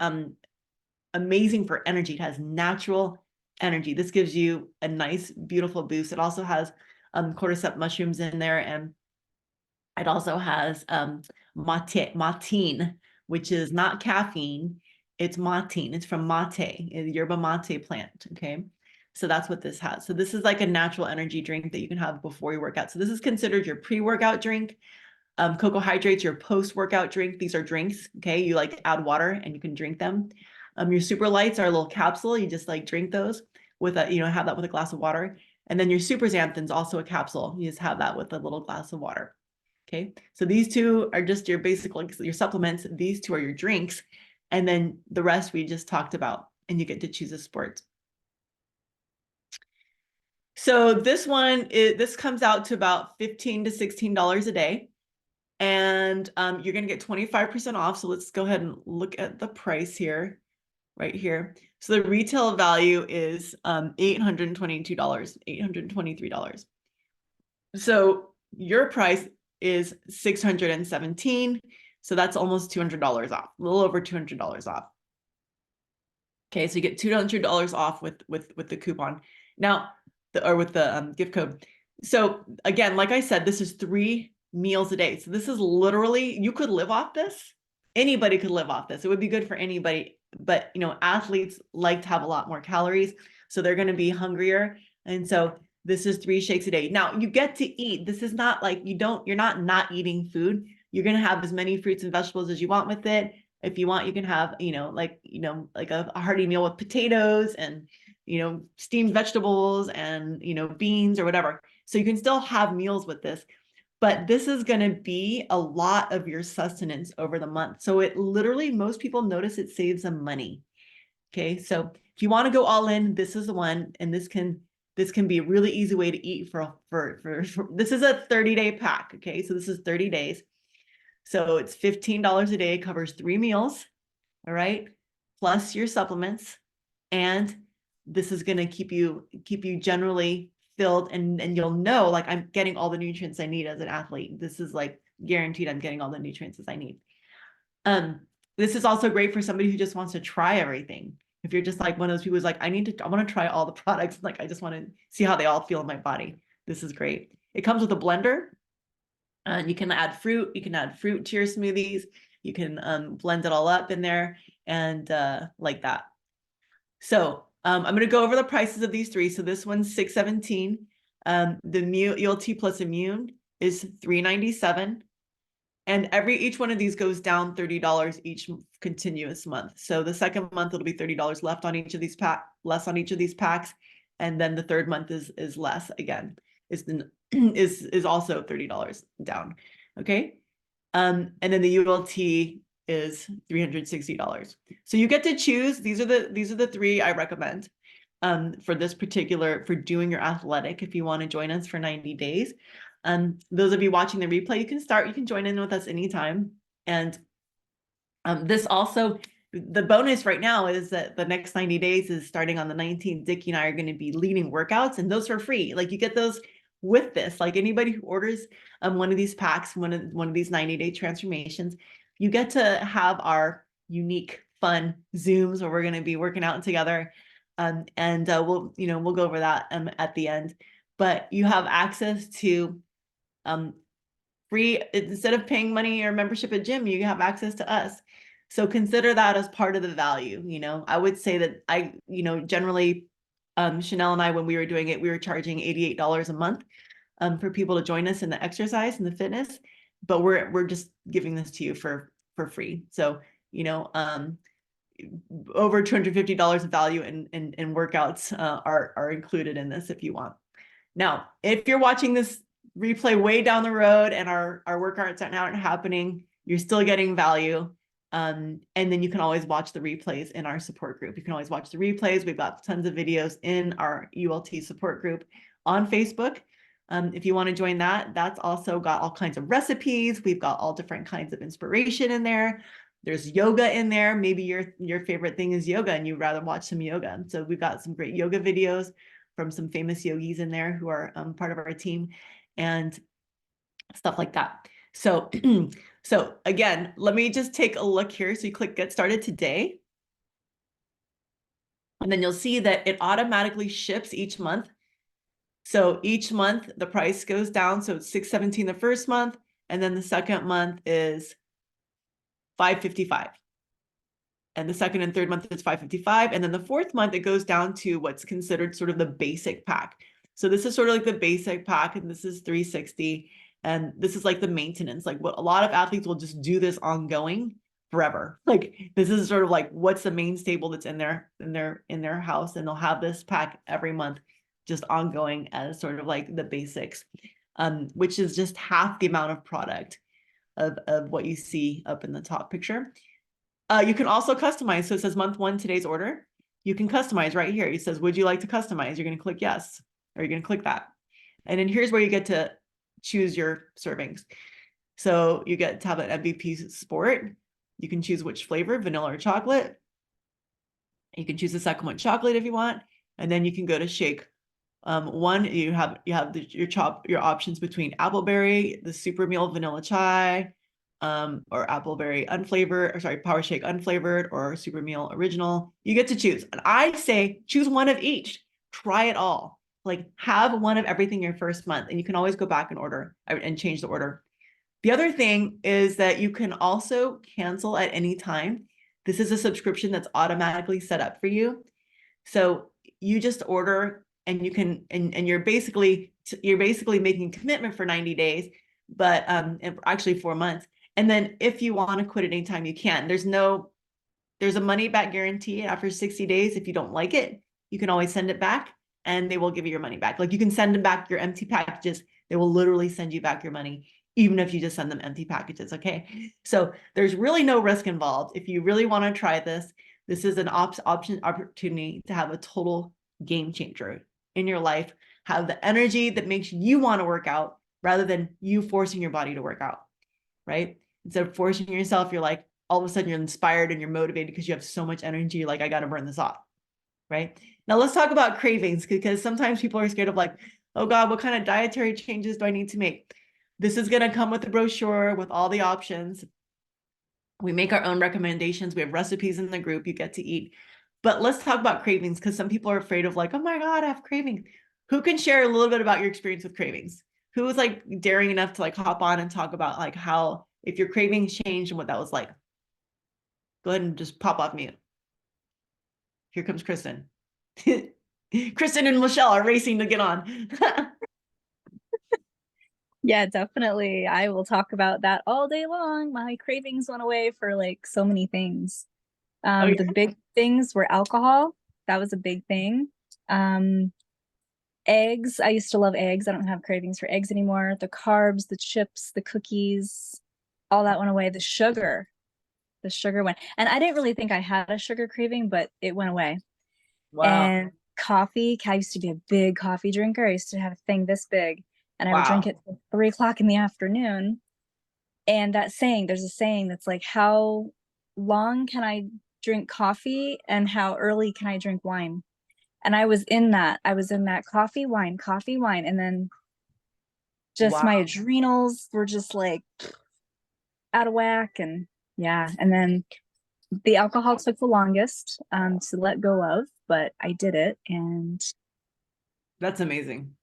amazing for energy. It has natural energy. This gives you a nice, beautiful boost. It also has cordyceps mushrooms in there, and it also has matine, which is not caffeine. It's matine. It's from mate, yerba mate plant. Okay. So that's what this has. So this is like a natural energy drink that you can have before you work out. So this is considered your pre-workout drink. Cocoa Hydrates, your post-workout drink. These are drinks, okay? You like add water and you can drink them. Your Super Lights are a little capsule. You just like drink those with a, have that with a glass of water. And then your Super Xanthans, also a capsule. You just have that with a little glass of water. Okay, so these two are just your basic, like your supplements. These two are your drinks. And then the rest we just talked about, and you get to choose a sport. So this one, this comes out to about $15 to $16 a day. And you're going to get 25% off. So let's go ahead and look at the price here, right here. So the retail value is $822, $823. So your price is $617. So that's almost $200 off, a little over $200 off. Okay, so you get $200 off with the coupon. Now, or with the gift code. So again, like I said, this is 3 meals a day. So this is literally, you could live off this. Anybody could live off this. It would be good for anybody, but athletes like to have a lot more calories, so they're going to be hungrier. And so this is 3 shakes a day. Now you get to eat. This is not like you're not eating food. You're going to have as many fruits and vegetables as you want with it. If you want, you can have, like a hearty meal with potatoes and, steamed vegetables and, beans or whatever. So you can still have meals with this, but this is going to be a lot of your sustenance over the month. So it literally, most people notice it saves them money. Okay. So if you want to go all in, this is the one, and this can be a really easy way to eat for this is a 30-day pack. Okay. So this is 30 days. So it's $15 a day, covers 3 meals. All right. Plus your supplements. And this is going to keep you generally filled, and you'll know, like, I'm getting all the nutrients I need as an athlete. This is like guaranteed I'm getting all the nutrients as I need. This is also great for somebody who just wants to try everything. If you're just like one of those people who's like, I want to try all the products. Like, I just want to see how they all feel in my body. This is great. It comes with a blender. And you can add fruit. You can add fruit to your smoothies. You can blend it all up in there and like that. So I'm going to go over the prices of these 3. So this one's $617. The ULT Plus Immune is $397. And each one of these goes down $30 each continuous month. So the second month, it'll be $30 left on each of these less on each of these packs. And then the third month is less again, is also $30 down. Okay. And then the ULT is $360. So you get to choose. These are the 3 I recommend for doing your athletic. If you want to join us for 90 days, those of you watching the replay, you can join in with us anytime. And this also, the bonus right now is that the next 90 days is starting on the 19th. Dickie and I are going to be leading workouts, and those are free. Like, you get those with this. Like, anybody who orders one of these packs, one of these 90-day transformations, you get to have our unique, fun Zooms where we're going to be working out together. And we'll go over that at the end. But you have access to free, instead of paying money or membership at gym, you have access to us. So consider that as part of the value. I would say that generally, Chanel and I, when we were doing it, we were charging $88 a month for people to join us in the exercise and the fitness, but we're just giving this to you for free. So, over $250 of value in workouts are included in this if you want. Now, if you're watching this replay way down the road and our workouts aren't happening, you're still getting value. And then you can always watch the replays in our support group. You can always watch the replays. We've got tons of videos in our ULT support group on Facebook. If you want to join that, that's also got all kinds of recipes. We've got all different kinds of inspiration in there. There's yoga in there. Maybe your favorite thing is yoga and you'd rather watch some yoga. So we've got some great yoga videos from some famous yogis in there who are part of our team and stuff like that. So, so again, let me just take a look here. So you click Get Started Today. And then you'll see that it automatically ships each month. So each month the price goes down. So it's $617 the first month. And then the second month is $555. And the second and third month is $555. And then the fourth month, it goes down to what's considered sort of the basic pack. So this is sort of like the basic pack, and this is $360. And this is like the maintenance, like what a lot of athletes will just do this ongoing forever. Like this is sort of like what's the main staple that's in their house, and they'll have this pack every month, just ongoing as sort of like the basics, which is just half the amount of product of what you see up in the top picture. You can also customize. So it says month 1, today's order. You can customize right here. It says, would you like to customize? You're going to click yes, or you're going to click that. And then here's where you get to choose your servings. So you get to have an MVP Sport. You can choose which flavor, vanilla or chocolate. You can choose the second one, chocolate, if you want. And then you can go to shake. One, you have your options between appleberry, the super meal vanilla chai, or appleberry unflavored, or sorry, power shake unflavored, or super meal original. You get to choose. And I say choose one of each. Try it all. Like have one of everything your first month, and you can always go back and order and change the order. The other thing is that you can also cancel at any time. This is a subscription that's automatically set up for you. So you just order, and you can, and you're basically making a commitment for 90 days, but actually 4 months. And then if you want to quit at any time, you can. There's a money back guarantee after 60 days. If you don't like it, you can always send it back, and they will give you your money back. Like you can send them back your empty packages. They will literally send you back your money, even if you just send them empty packages. Okay. So there's really no risk involved. If you really want to try this, this is an opportunity to have a total game changer in your life, have the energy that makes you want to work out rather than you forcing your body to work out, right? Instead of forcing yourself, you're like, all of a sudden you're inspired and you're motivated because you have so much energy. You're like, I got to burn this off, right? Now let's talk about cravings, because sometimes people are scared of like, oh God, what kind of dietary changes do I need to make? This is going to come with the brochure with all the options. We make our own recommendations. We have recipes in the group you get to eat. But let's talk about cravings, because some people are afraid of like, oh my God, I have cravings. Who can share a little bit about your experience with cravings? Who was like daring enough to like hop on and talk about like how, if your cravings changed and what that was like? Go ahead and just pop off mute. Here comes Kristen. Kristen and Michelle are racing to get on. Yeah, definitely. I will talk about that all day long. My cravings went away for like so many things. Oh, yeah. The big things were alcohol. That was a big thing. Eggs. I used to love eggs. I don't have cravings for eggs anymore. The carbs, the chips, the cookies, all that went away. The sugar went. And I didn't really think I had a sugar craving, but it went away. Wow. And coffee. I used to be a big coffee drinker. I used to have a thing this big, and I would drink it till 3 o'clock in the afternoon. And that saying, there's a saying that's like, how long can I drink coffee and how early can I drink wine? And I was in that coffee, wine. And then just my adrenals were just like out of whack. And yeah. And then the alcohol took the longest to let go of, but I did it. And That's amazing.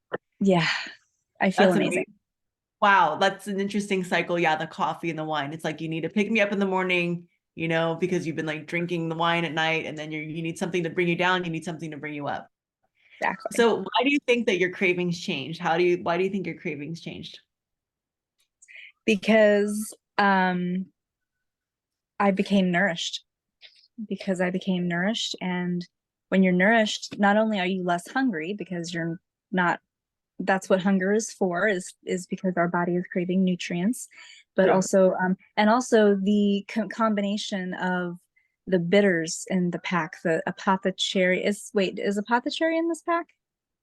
yeah, I feel amazing. Wow, that's an interesting cycle. Yeah, the coffee and the wine. It's like you need to pick me up in the morning, you know, because you've been like drinking the wine at night, and then you need something to bring you down. You need something to bring you up. Exactly. So why do you think that your cravings changed? Why do you think your cravings changed? Because I became nourished. And when you're nourished, not only are you less hungry, because you're not, that's what hunger is for, is because our body is craving nutrients, but also the combination of the bitters in the pack, the apothecary is apothecary in this pack?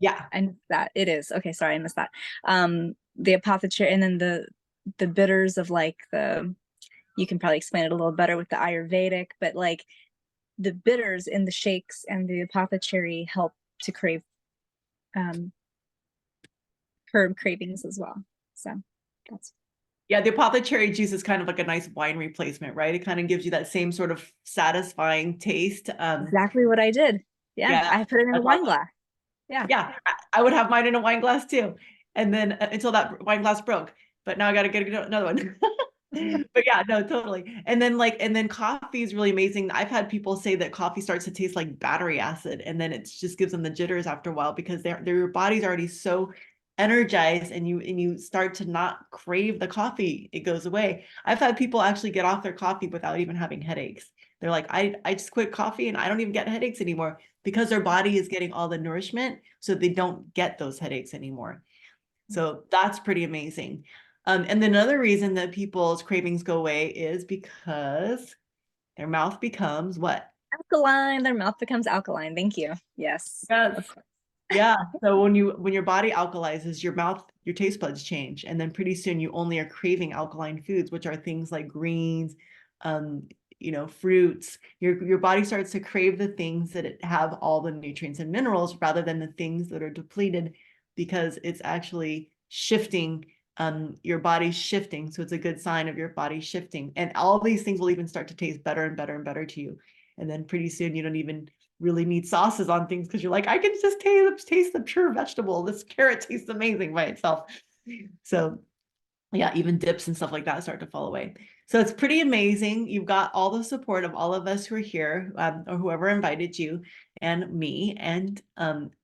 Yeah. I missed that. It is. Okay, sorry, I missed that. The apothecary, and then the bitters of like you can probably explain it a little better with the Ayurvedic, but like the bitters in the shakes and the apothecary help to curb cravings as well. So that's. Yeah, the apothecary juice is kind of like a nice wine replacement, right? It kind of gives you that same sort of satisfying taste. Exactly what I did. Yeah. I put it in a wine glass. Yeah. I would have mine in a wine glass too. And then until that wine glass broke, but now I got to get another one. But yeah, no, totally. And then coffee is really amazing. I've had people say that coffee starts to taste like battery acid, and then it just gives them the jitters after a while, because their body's already so energized and you start to not crave the coffee, it goes away. I've had people actually get off their coffee without even having headaches. They're like, I just quit coffee and I don't even get headaches anymore because their body is getting all the nourishment so they don't get those headaches anymore. So that's pretty amazing. And then another reason that people's cravings go away is because their mouth becomes what? Alkaline. Their mouth becomes alkaline. Thank you. Yes. Yes. Yeah. So when your body alkalizes, your mouth, your taste buds change. And then pretty soon you only are craving alkaline foods, which are things like greens, fruits. Your body starts to crave the things that have all the nutrients and minerals rather than the things that are depleted, because it's actually shifting. Your body's shifting. So it's a good sign of your body shifting. And all these things will even start to taste better and better and better to you. And then pretty soon you don't even really need sauces on things because you're like, I can just taste the pure vegetable. This carrot tastes amazing by itself. So yeah, even dips and stuff like that start to fall away. So it's pretty amazing. You've got all the support of all of us who are here, or whoever invited you, and me, and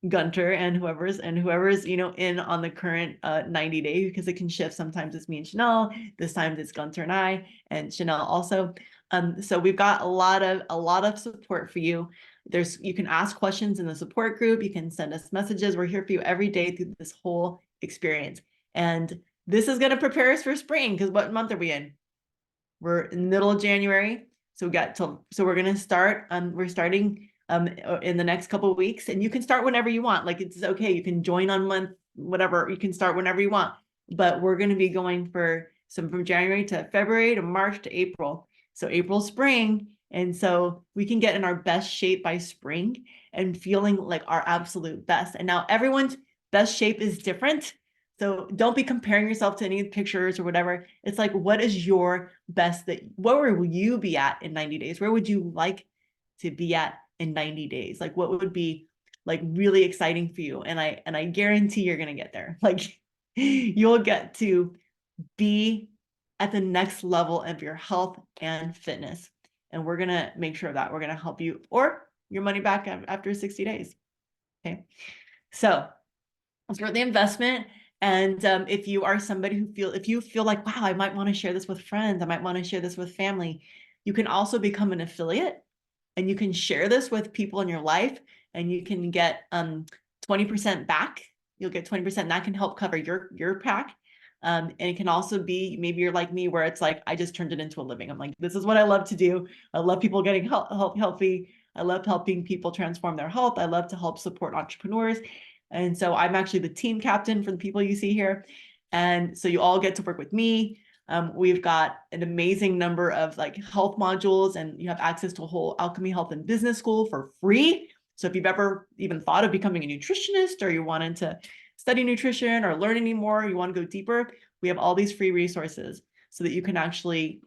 Gunter, and whoever's in on the current 90 day, because it can shift. Sometimes it's me and Chanel. This time it's Gunter and I, and Chanel also. So we've got a lot of support for you. You can ask questions in the support group. You can send us messages. We're here for you every day through this whole experience. And this is going to prepare us for spring, because what month are we in? We're in the middle of January. So we're going to start, we're starting in the next couple of weeks, and you can start whenever you want. Like, it's okay. You can join on month, whatever, you can start whenever you want, but we're going to be going from January to February to March to April. So April, spring. And so we can get in our best shape by spring and feeling like our absolute best. And now everyone's best shape is different. So don't be comparing yourself to any pictures or whatever. It's like, what is your best where will you be at in 90 days? Where would you like to be at in 90 days? Like, what would be like really exciting for you? And I guarantee you're going to get there. Like, you'll get to be at the next level of your health and fitness. And we're going to make sure that we're going to help you, or your money back after 60 days. Okay. So let's start the investment. And if you are somebody if you feel like, wow, I might want to share this with friends, I might want to share this with family, you can also become an affiliate, and you can share this with people in your life, and you can get 20% back. You'll get 20%, and that can help cover your pack. And it can also be, maybe you're like me, where it's like, I just turned it into a living. I'm like, this is what I love to do. I love people getting healthy. I love helping people transform their health. I love to help support entrepreneurs. And so I'm actually the team captain for the people you see here. And so you all get to work with me. We've got an amazing number of like health modules, and you have access to a whole Alchemy Health and Business School for free. So if you've ever even thought of becoming a nutritionist, or you wanted to study nutrition or learn any more, you want to go deeper, we have all these free resources so that you can actually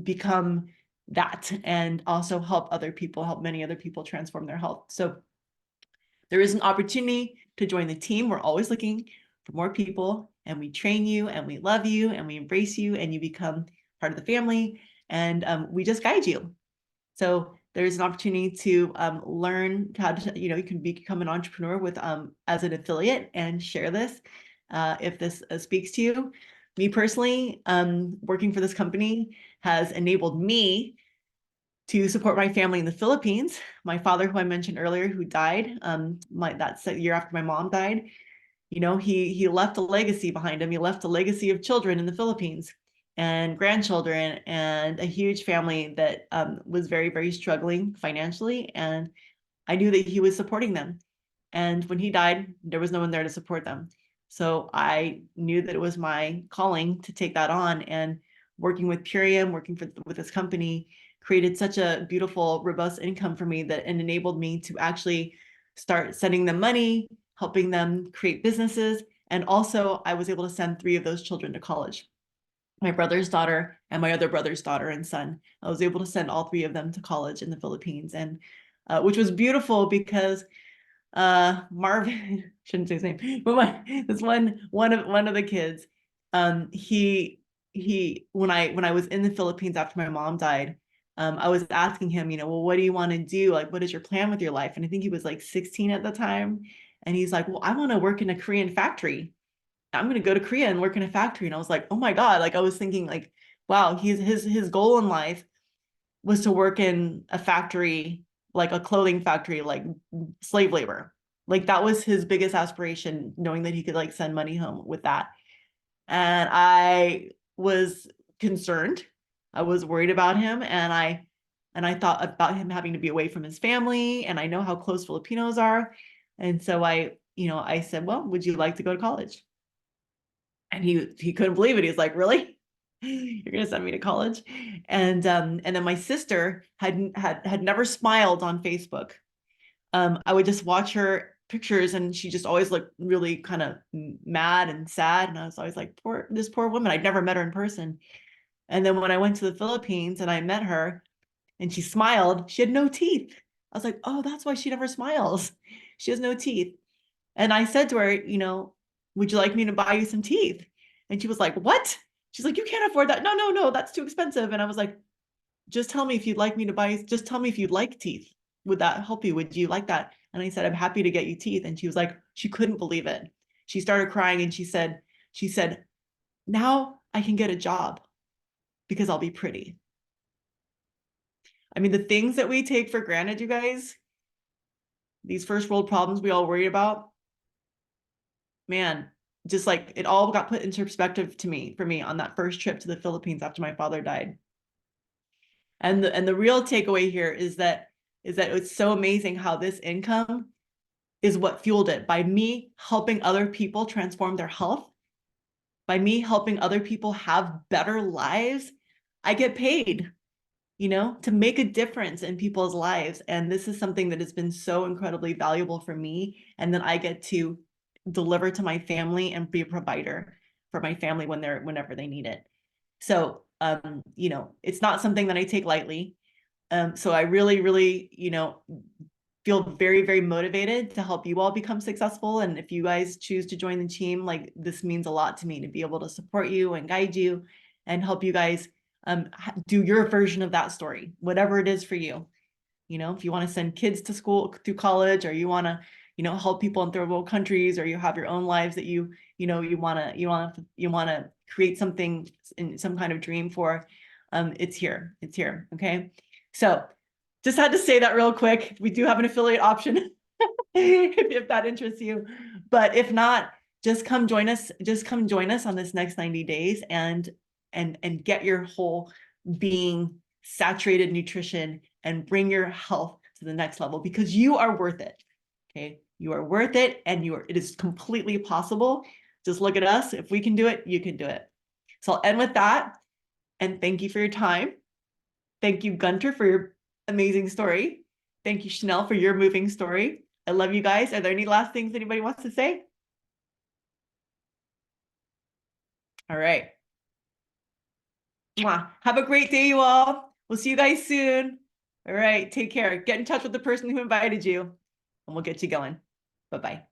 become that, and also help many other people transform their health. So there is an opportunity to join the team. We're always looking for more people, and we train you, and we love you, and we embrace you, and you become part of the family, and we just guide you. So there's an opportunity to learn how to, you can become an entrepreneur with as an affiliate and share this if this speaks to you. Me personally, working for this company has enabled me to support my family in the Philippines. My father, who I mentioned earlier, who died, that's the year after my mom died, he left a legacy behind him. He left a legacy of children in the Philippines and grandchildren, and a huge family that was very, very struggling financially. And I knew that he was supporting them. And when he died, there was no one there to support them. So I knew that it was my calling to take that on, and working with Purium, with this company, created such a beautiful, robust income for me that it enabled me to actually start sending them money, helping them create businesses. And also I was able to send 3 of those children to college. My brother's daughter and my other brother's daughter and son. I was able to send all 3 of them to college in the Philippines, and which was beautiful because Marvin, shouldn't say his name, but this one of the kids, he when I was in the Philippines after my mom died, I was asking him, well, what do you want to do? Like, what is your plan with your life? And I think he was like 16 at the time. And he's like, well, I want to work in a Korean factory. I'm going to go to Korea and work in a factory. And I was like, oh my God. Like I was thinking like, wow, his goal in life was to work in a factory, like a clothing factory, like slave labor. Like that was his biggest aspiration, knowing that he could like send money home with that. And I was concerned. I was worried about him, and I thought about him having to be away from his family, and I know how close Filipinos are. And so I said, well, would you like to go to college? And he couldn't believe it. He was like, really? You're gonna send me to college? And then my sister had never smiled on Facebook. I would just watch her pictures, and she just always looked really kind of mad and sad. And I was always like, this poor woman. I'd never met her in person. And then when I went to the Philippines and I met her and she smiled, she had no teeth. I was like, oh, that's why she never smiles. She has no teeth. And I said to her, would you like me to buy you some teeth? And she was like, what? She's like, you can't afford that. No, that's too expensive. And I was like, just tell me if you'd like me to buy, just tell me if you'd like teeth. Would that help you? Would you like that? And I said, I'm happy to get you teeth. And she was like, she couldn't believe it. She started crying and she said, now I can get a job because I'll be pretty. I mean, the things that we take for granted, you guys, these first world problems we all worry about, man, just like it all got put into perspective for me on that first trip to the Philippines after my father died. And the real takeaway here is that it's so amazing how this income is what fueled it. By me helping other people transform their health, by me helping other people have better lives, I get paid, to make a difference in people's lives. And this is something that has been so incredibly valuable for me. And then I get to deliver to my family and be a provider for my family whenever they need it. So, it's not something that I take lightly. So I really, really, feel very, very motivated to help you all become successful. And if you guys choose to join the team, like this means a lot to me to be able to support you and guide you and help you guys do your version of that story, whatever it is for you. If you want to send kids to school, through college, or you want to, help people in third world countries, or you have your own lives that you want to create something in some kind of dream for, it's here. Okay. So just had to say that real quick. We do have an affiliate option if that interests you, but if not, just come join us on this next 90 days and get your whole being saturated nutrition and bring your health to the next level, because you are worth it. Okay. You are worth it, and it is completely possible. Just look at us. If we can do it, you can do it. So I'll end with that. And thank you for your time. Thank you, Gunter, for your amazing story. Thank you, Chanel, for your moving story. I love you guys. Are there any last things anybody wants to say? All right. Mwah. Have a great day, you all. We'll see you guys soon. All right. Take care. Get in touch with the person who invited you, and we'll get you going. Bye-bye.